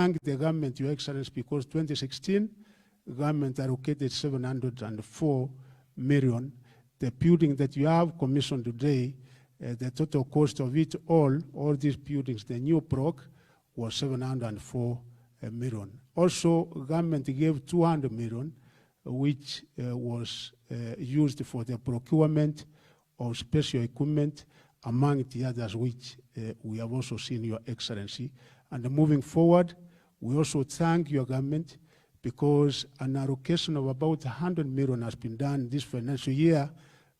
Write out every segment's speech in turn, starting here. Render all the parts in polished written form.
thank the government, Your Excellency, because 2016, government allocated 704 million. The building that you have commissioned today, the total cost of it all these buildings, the new block, was 704 million. Also, government gave 200 million, which was used for the procurement of special equipment, among the others which we have also seen, Your Excellency. And moving forward, we also thank your government because an allocation of about 100 million has been done this financial year,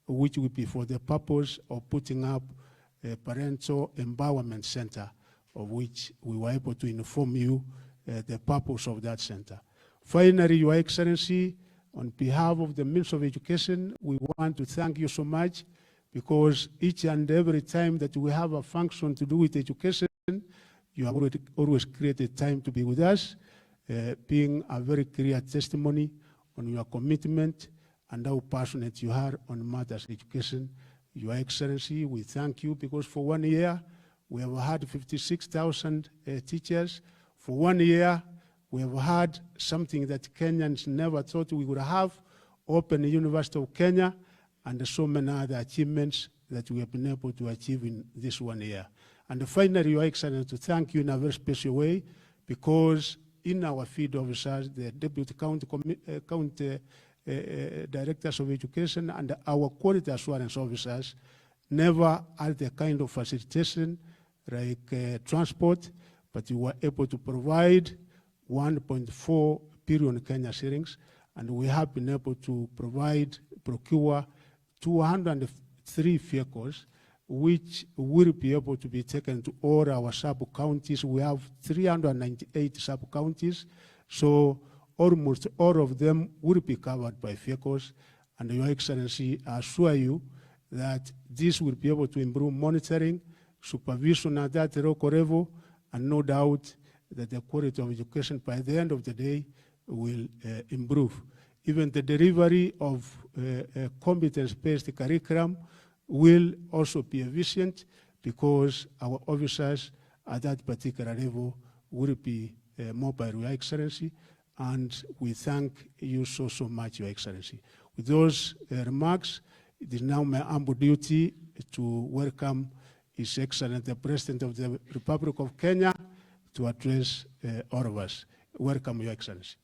which will be for the purpose of putting up a parental empowerment center, of which we were able to inform you the purpose of that center. Finally, Your Excellency, on behalf of the Minister of Education, we want to thank you so much because each and every time that we have a function to do with education, you have always created time to be with us, being a very clear testimony on your commitment and how passionate you are on matters of education. Your Excellency, we thank you because for 1 year, we have had 56,000 teachers. For 1 year, we have had something that Kenyans never thought we would have, Open University of Kenya, and so many other achievements that we have been able to achieve in this 1 year. And finally, Your Excellency, to thank you in a very special way, because in our field officers, the Deputy County Directors of Education and our quality assurance officers never had the kind of facilitation like transport, but you were able to provide 1.4 billion Kenya shillings, and we have been able to procure 203 vehicles, which will be able to be taken to all our sub-counties. We have 398 sub-counties, so almost all of them will be covered by vehicles. And Your Excellency, I assure you that this will be able to improve monitoring, supervision at that local level, and no doubt that the quality of education by the end of the day will improve. Even the delivery of competence-based curriculum will also be efficient because our officers at that particular level will be mobile, Your Excellency, and we thank you so much, Your Excellency. With those remarks, it is now my humble duty to welcome His Excellency, the President of the Republic of Kenya, to address all of us. Welcome, Your Excellency.